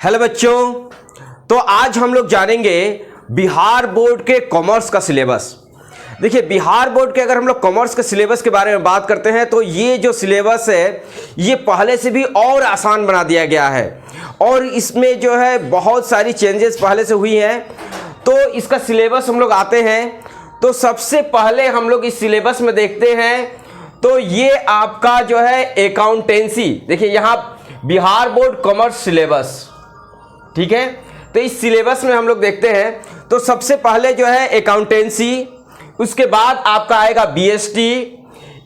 Hello बच्चों, तो आज हम लोग जानेंगे बिहार बोर्ड के कॉमर्स का सिलेबस। देखिए, बिहार बोर्ड के अगर हम लोग कॉमर्स के सिलेबस के बारे में बात करते हैं तो ये जो सिलेबस है ये पहले से भी और आसान बना दिया गया है और इसमें जो है बहुत सारी चेंजेस पहले से हुई हैं। तो इसका सिलेबस हम लोग आते हैं तो सबसे पहले हम लोग इस सिलेबस में देखते हैं तो ये आपका जो है अकाउंटेंसी। देखिए यहाँ बिहार बोर्ड कॉमर्स सिलेबस, ठीक है। तो इस सिलेबस में हम लोग देखते हैं तो सबसे पहले जो है अकाउंटेंसी, उसके बाद आपका आएगा बीएसटी,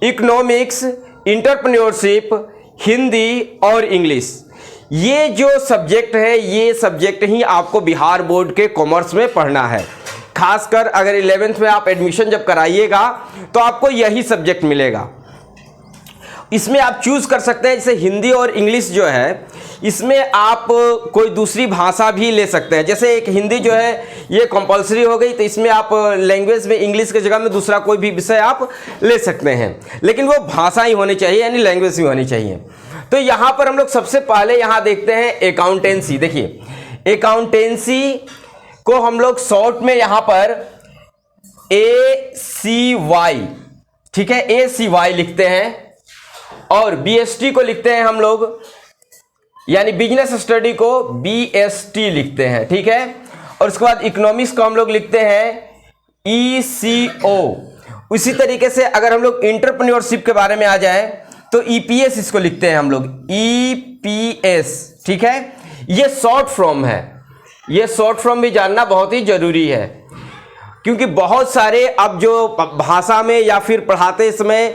इकोनॉमिक्स, इंटरप्रेन्योरशिप, हिंदी और इंग्लिश। ये जो सब्जेक्ट है ये सब्जेक्ट ही आपको बिहार बोर्ड के कॉमर्स में पढ़ना है। खासकर अगर 11th में आप एडमिशन जब कराइएगा तो आपको यही सब्जेक्ट मिलेगा। इसमें आप चूज कर सकते हैं, जैसे हिंदी और इंग्लिश जो है इसमें आप कोई दूसरी भाषा भी ले सकते हैं। जैसे एक हिंदी जो है ये कंपलसरी हो गई तो इसमें आप लैंग्वेज में इंग्लिश की जगह में दूसरा कोई भी विषय आप ले सकते हैं, लेकिन वो भाषा ही होनी चाहिए, यानी लैंग्वेज ही होनी चाहिए। तो यहाँ पर हम लोग सबसे पहले यहाँ देखते हैं अकाउंटेंसी। देखिए अकाउंटेंसी को हम लोग शॉर्ट में यहाँ पर ACY, ठीक है, ACY लिखते हैं और बीएसटी को लिखते हैं हम लोग, यानी बिजनेस स्टडी को BST लिखते हैं, ठीक है। और उसके बाद इकोनॉमिक्स को हम लोग लिखते हैं ECO। उसी तरीके से अगर हम लोग इंटरप्रेन्योरशिप के बारे में आ जाए तो EPS इसको लिखते हैं हम लोग, EPS, ठीक है। ये शॉर्ट फॉर्म है, ये शॉर्ट फॉर्म भी जानना बहुत ही जरूरी है क्योंकि बहुत सारे अब जो भाषा में या फिर पढ़ाते समय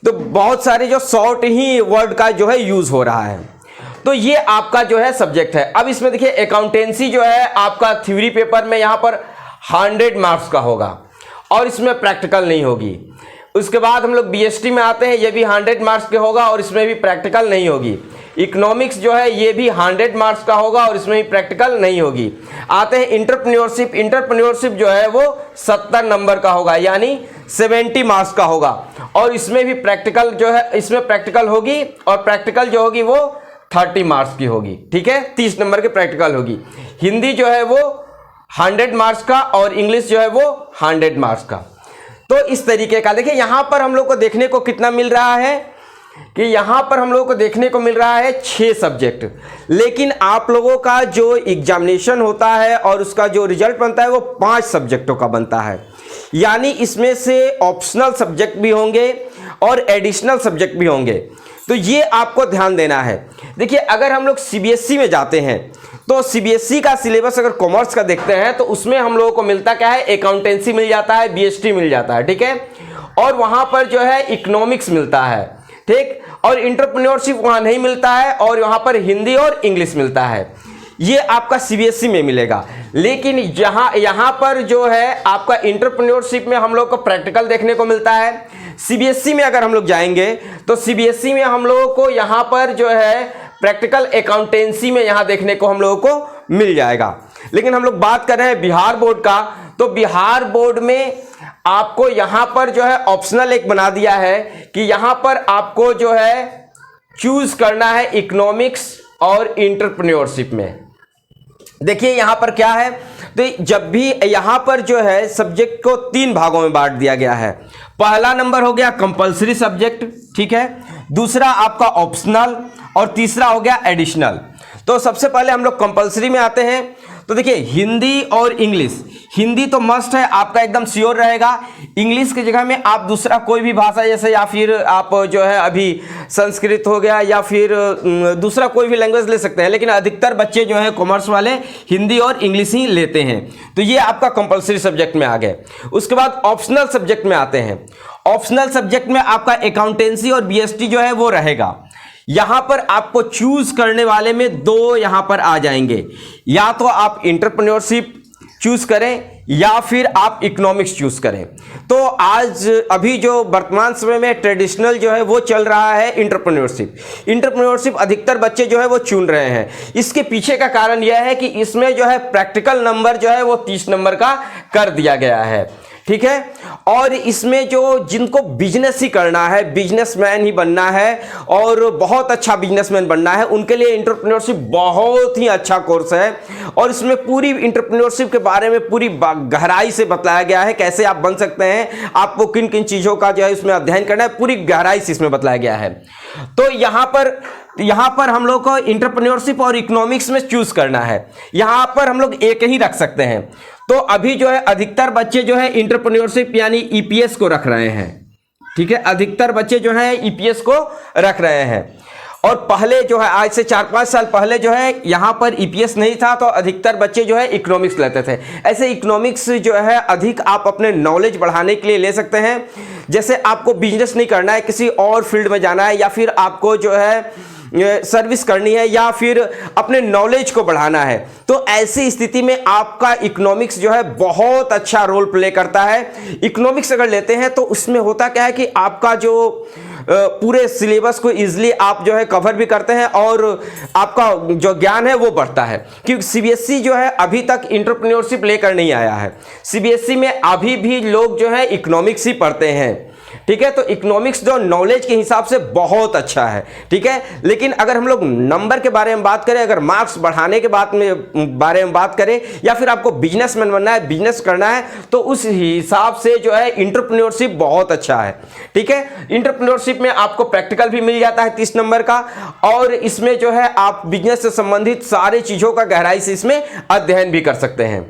तो बहुत सारे जो शॉर्ट ही वर्ड का जो है यूज हो रहा है। तो ये आपका जो है सब्जेक्ट है। अब इसमें देखिए अकाउंटेंसी जो है आपका थ्योरी पेपर में यहाँ पर 100 मार्क्स का होगा और इसमें प्रैक्टिकल नहीं होगी। उसके बाद हम लोग बीएसटी में आते हैं, ये भी 100 मार्क्स के होगा और इसमें भी प्रैक्टिकल नहीं होगी। इकोनॉमिक्स जो है ये भी 100 मार्क्स का होगा और इसमें भी प्रैक्टिकल नहीं होगी। आते हैं इंटरप्रेन्योरशिप, इंटरप्रेन्योरशिप जो है वो 70 नंबर का होगा, यानी 70 मार्क्स का होगा और इसमें भी प्रैक्टिकल जो है इसमें प्रैक्टिकल होगी और प्रैक्टिकल जो होगी वो 30 मार्क्स की होगी, ठीक है, 30 नंबर की प्रैक्टिकल होगी। हिंदी जो है वो 100 मार्क्स का और इंग्लिश जो है वो 100 मार्क्स का। तो इस तरीके का देखिए यहाँ पर हम लोग को देखने को कितना मिल रहा है कि यहाँ पर हम लोगों को देखने को मिल रहा है 6 सब्जेक्ट, लेकिन आप लोगों का जो एग्जामिनेशन होता है और उसका जो रिजल्ट बनता है वो 5 सब्जेक्टों का बनता है, यानी इसमें से ऑप्शनल सब्जेक्ट भी होंगे और एडिशनल सब्जेक्ट भी होंगे। तो ये आपको ध्यान देना है। देखिए अगर हम लोग CBSE में जाते हैं तो CBSE का सिलेबस अगर कॉमर्स का देखते हैं तो उसमें हम लोगों को मिलता क्या है, अकाउंटेंसी मिल जाता है, BST मिल जाता है, ठीक है, और वहां पर जो है इकोनॉमिक्स मिलता है, ठीक, और इंटरप्रेन्योरशिप वहां नहीं मिलता है और वहां पर हिंदी और इंग्लिश मिलता है। ये आपका CBSE में मिलेगा। लेकिन यहाँ पर जो है आपका इंटरप्रेन्योरशिप में हम लोग को प्रैक्टिकल देखने को मिलता है। CBSE में अगर हम लोग जाएंगे तो CBSE में हम लोगों को यहाँ पर जो है प्रैक्टिकल अकाउंटेंसी में यहाँ देखने को हम लोगों को मिल जाएगा। लेकिन हम लोग बात कर रहे हैं बिहार बोर्ड का, तो बिहार बोर्ड में आपको यहाँ पर जो है ऑप्शनल एक बना दिया है कि यहाँ पर आपको जो है चूज करना है इकोनॉमिक्स और इंटरप्रेन्योरशिप में। देखिए यहाँ पर क्या है, तो जब भी यहाँ पर जो है सब्जेक्ट को 3 भागों में बांट दिया गया है। पहला नंबर हो गया कंपलसरी सब्जेक्ट, ठीक है, दूसरा आपका ऑप्शनल और तीसरा हो गया एडिशनल। तो सबसे पहले हम लोग कंपलसरी में आते हैं। तो देखिए हिंदी और इंग्लिश, हिंदी तो मस्ट है, आपका एकदम श्योर रहेगा। इंग्लिश की जगह में आप दूसरा कोई भी भाषा जैसे या फिर आप जो है अभी संस्कृत हो गया या फिर दूसरा कोई भी लैंग्वेज ले सकते हैं, लेकिन अधिकतर बच्चे जो है कॉमर्स वाले हिंदी और इंग्लिश ही लेते हैं। तो ये आपका कंपलसरी सब्जेक्ट में आ गए। उसके बाद ऑप्शनल सब्जेक्ट में आते हैं। ऑप्शनल सब्जेक्ट में आपका अकाउंटेंसी और BST जो है वो रहेगा। यहां पर आपको चूज करने वाले में 2 यहां पर आ जाएंगे, या तो आप इंटरप्रेन्योरशिप चूज करें या फिर आप इकोनॉमिक्स चूज करें। तो आज अभी जो वर्तमान समय में ट्रेडिशनल जो है वो चल रहा है इंटरप्रेन्योरशिप। इंटरप्रेन्योरशिप अधिकतर बच्चे जो है वो चुन रहे हैं। इसके पीछे का कारण यह है कि इसमें जो है प्रैक्टिकल नंबर जो है वो 30 नंबर का कर दिया गया है, ठीक है। और इसमें जो जिनको बिजनेस ही करना है, बिजनेसमैन ही बनना है और बहुत अच्छा बिजनेसमैन बनना है, उनके लिए एंटरप्रेन्योरशिप बहुत ही अच्छा कोर्स है। और इसमें पूरी एंटरप्रेन्योरशिप के बारे में पूरी गहराई से बताया गया है, कैसे आप बन सकते हैं, आपको किन किन चीजों का जो है इसमें अध्ययन करना है, पूरी गहराई से इसमें बताया गया है। तो यहां पर हम लोग को एंटरप्रेन्योरशिप और इकोनॉमिक्स में चूज करना है। यहां पर हम लोग एक ही रख सकते हैं। तो अभी जो है अधिकतर बच्चे जो है एंटरप्रेन्योरशिप यानी ईपीएस को रख रहे हैं, ठीक है। अधिकतर बच्चे जो है ईपीएस को रख रहे हैं। और पहले जो है आज से 4-5 साल पहले जो है यहां पर ईपीएस नहीं था, तो अधिकतर बच्चे जो है इकोनॉमिक्स लेते थे। ऐसे इकोनॉमिक्स जो है अधिक आप अपने नॉलेज बढ़ाने के लिए ले सकते हैं। जैसे आपको बिजनेस नहीं करना है, किसी और फील्ड में जाना है, या फिर आपको जो है सर्विस करनी है, या फिर अपने नॉलेज को बढ़ाना है, तो ऐसी स्थिति में आपका इकोनॉमिक्स जो है बहुत अच्छा रोल प्ले करता है। इकोनॉमिक्स अगर लेते हैं तो उसमें होता क्या है कि आपका जो पूरे सिलेबस को इजीली आप जो है कवर भी करते हैं और आपका जो ज्ञान है वो बढ़ता है। क्योंकि सीबीएसई जो है अभी तक एंटरप्रेन्योरशिप लेकर नहीं आया है। सीबीएसई में अभी भी लोग जो है इकोनॉमिक्स ही पढ़ते हैं, ठीक है। तो इकोनॉमिक्स जो नॉलेज के हिसाब से बहुत अच्छा है, ठीक है। लेकिन अगर हम लोग नंबर के बारे में बात करें, अगर मार्क्स बढ़ाने के बारे में बात करें, या फिर आपको बिजनेसमैन बनना है, बिजनेस करना है, तो उस हिसाब से जो है एंटरप्रेन्योरशिप बहुत अच्छा है, ठीक है। एंटरप्रेन्योरशिप में आपको प्रैक्टिकल भी मिल जाता है 30 नंबर का, और इसमें जो है आप बिजनेस से संबंधित सारी चीजों का गहराई से इसमें अध्ययन भी कर सकते हैं।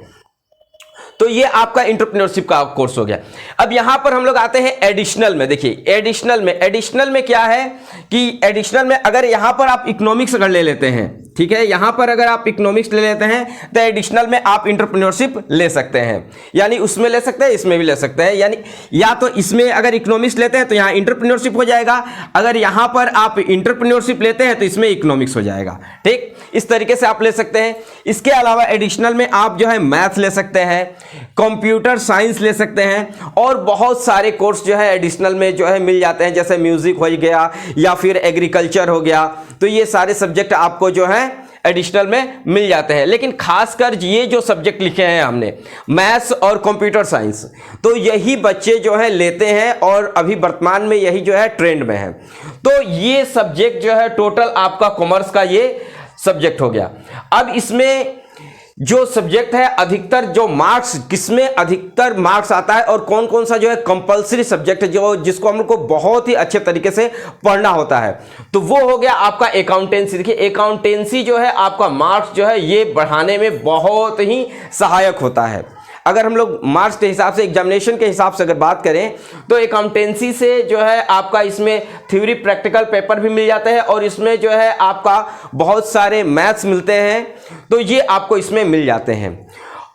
तो ये आपका एंटरप्रेन्योरशिप का कोर्स हो गया। अब यहां पर हम लोग आते हैं एडिशनल में। देखिए एडिशनल में क्या है कि एडिशनल में अगर यहां पर आप इकोनॉमिक्स अगर ले लेते हैं, ठीक है, यहां पर अगर आप इकोनॉमिक्स ले लेते हैं तो एडिशनल में आप एंटरप्रेन्योरशिप ले सकते हैं। यानी उसमें ले सकते हैं, इसमें भी ले सकते हैं। यानी या तो इसमें अगर इकोनॉमिक्स लेते हैं तो यहां एंटरप्रेन्योरशिप हो जाएगा, अगर यहां पर आप एंटरप्रेन्योरशिप लेते हैं तो इसमें इकोनॉमिक्स हो जाएगा, ठीक। इस तरीके से आप ले सकते हैं। इसके अलावा एडिशनल में आप जो है मैथ ले सकते हैं, कंप्यूटर साइंस ले सकते हैं, और बहुत सारे कोर्स जो है एडिशनल में जो है मिल जाते हैं, जैसे म्यूजिक हो गया या फिर एग्रीकल्चर हो गया। तो ये सारे सब्जेक्ट आपको जो है एडिशनल में मिल जाते हैं। लेकिन खासकर ये जो सब्जेक्ट लिखे हैं हमने, मैथ्स और कंप्यूटर साइंस, तो यही बच्चे जो है लेते हैं और अभी वर्तमान में यही जो है ट्रेंड में है। तो ये सब्जेक्ट जो है टोटल आपका कॉमर्स का ये सब्जेक्ट हो गया। अब इसमें जो सब्जेक्ट है अधिकतर जो मार्क्स, किसमें अधिकतर मार्क्स आता है और कौन कौन सा जो है कंपलसरी सब्जेक्ट है जो जिसको हम लोग को बहुत ही अच्छे तरीके से पढ़ना होता है, तो वो हो गया आपका अकाउंटेंसी। देखिए अकाउंटेंसी जो है आपका मार्क्स जो है ये बढ़ाने में बहुत ही सहायक होता है। अगर हम लोग मार्क्स के हिसाब से, एग्जामिनेशन के हिसाब से अगर बात करें तो अकाउंटेंसी से जो है आपका इसमें थ्योरी प्रैक्टिकल पेपर भी मिल जाते हैं, और इसमें जो है आपका बहुत सारे मैथ्स मिलते हैं, तो ये आपको इसमें मिल जाते हैं।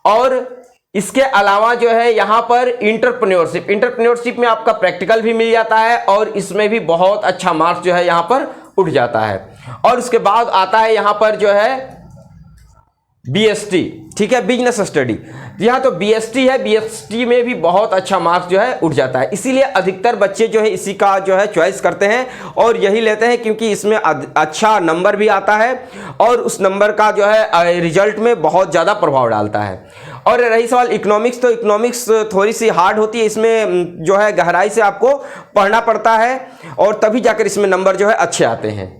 और इसके अलावा जो है यहाँ पर इंटरप्रेन्योरशिप में आपका प्रैक्टिकल भी मिल जाता है, और इसमें भी बहुत अच्छा मार्क्स जो है यहाँ पर उठ जाता है। और उसके बाद आता है यहाँ पर जो है बीएसटी, ठीक है, बिजनेस स्टडी। यहाँ तो बीएसटी है, बीएसटी में भी बहुत अच्छा मार्क्स जो है उठ जाता है। इसीलिए अधिकतर बच्चे जो है इसी का जो है चॉइस करते हैं और यही लेते हैं, क्योंकि इसमें अच्छा नंबर भी आता है और उस नंबर का जो है रिजल्ट में बहुत ज़्यादा प्रभाव डालता है। और रही सवाल इकोनॉमिक्स, तो इकोनॉमिक्स थोड़ी सी हार्ड होती है, इसमें जो है गहराई से आपको पढ़ना पड़ता है और तभी जाकर इसमें नंबर जो है अच्छे आते हैं।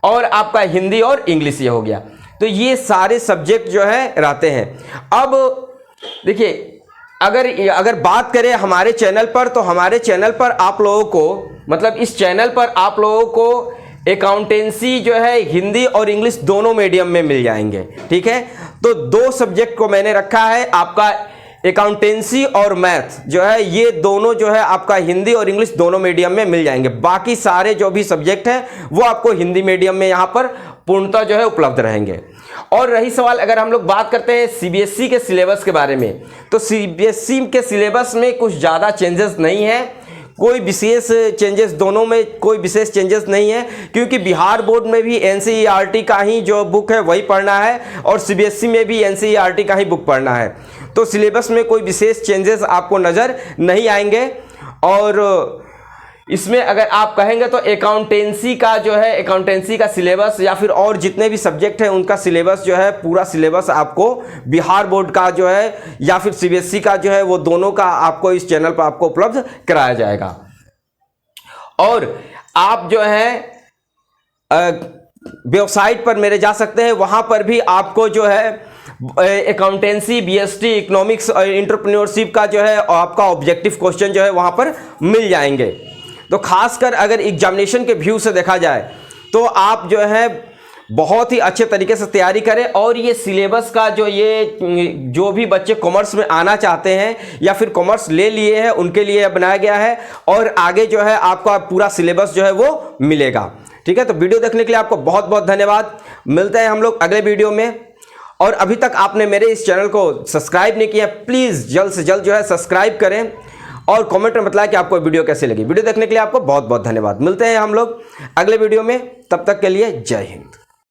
और आपका हिंदी और इंग्लिश ये हो गया। तो ये सारे सब्जेक्ट जो है रहते हैं। अब देखिए अगर बात करें हमारे चैनल पर, तो हमारे चैनल पर आप लोगों को, मतलब इस चैनल पर आप लोगों को अकाउंटेंसी जो है हिंदी और इंग्लिश दोनों मीडियम में मिल जाएंगे, ठीक है। तो 2 सब्जेक्ट को मैंने रखा है, आपका अकाउंटेंसी और मैथ जो है ये दोनों जो है आपका हिंदी और इंग्लिश दोनों मीडियम में मिल जाएंगे। बाकी सारे जो भी सब्जेक्ट हैं वो आपको हिंदी मीडियम में यहाँ पर पूर्णतः जो है उपलब्ध रहेंगे। और रही सवाल अगर हम लोग बात करते हैं सीबीएसई के सिलेबस के बारे में, तो सीबीएसई के सिलेबस में कुछ ज़्यादा चेंजेस नहीं है, कोई विशेष चेंजेस, दोनों में कोई विशेष चेंजेस नहीं है, क्योंकि बिहार बोर्ड में भी एनसीईआरटी का ही जो बुक है वही पढ़ना है और सीबीएसई में भी एनसीईआरटी का ही बुक पढ़ना है। तो सिलेबस में कोई विशेष चेंजेस आपको नज़र नहीं आएंगे। और इसमें अगर आप कहेंगे तो अकाउंटेंसी का जो है, अकाउंटेंसी का सिलेबस या फिर और जितने भी सब्जेक्ट हैं उनका सिलेबस जो है, पूरा सिलेबस आपको बिहार बोर्ड का जो है या फिर सीबीएसई का जो है, वो दोनों का आपको इस चैनल पर आपको उपलब्ध कराया जाएगा। और आप जो है वेबसाइट पर मेरे जा सकते हैं, वहां पर भी आपको जो है अकाउंटेंसी, बीएसटी, इकोनॉमिक्स और एंटरप्रेन्योरशिप का जो है आपका ऑब्जेक्टिव क्वेश्चन जो है वहां पर मिल जाएंगे। तो खासकर अगर एग्जामिनेशन के व्यू से देखा जाए तो आप जो है बहुत ही अच्छे तरीके से तैयारी करें। और ये सिलेबस का जो भी बच्चे कॉमर्स में आना चाहते हैं या फिर कॉमर्स ले लिए हैं उनके लिए बनाया गया है, और आगे जो है आपका पूरा सिलेबस जो है वो मिलेगा। ठीक है, तो वीडियो देखने के लिए आपको बहुत बहुत धन्यवाद। मिलते हैं हम लोग अगले वीडियो में। और अभी तक आपने मेरे इस चैनल को सब्सक्राइब नहीं किया, प्लीज़ जल्द से जल्द जो है सब्सक्राइब करें और कमेंट में बताएं कि आपको वीडियो कैसी लगी। वीडियो देखने के लिए आपको बहुत बहुत धन्यवाद। मिलते हैं हम लोग अगले वीडियो में, तब तक के लिए जय हिंद।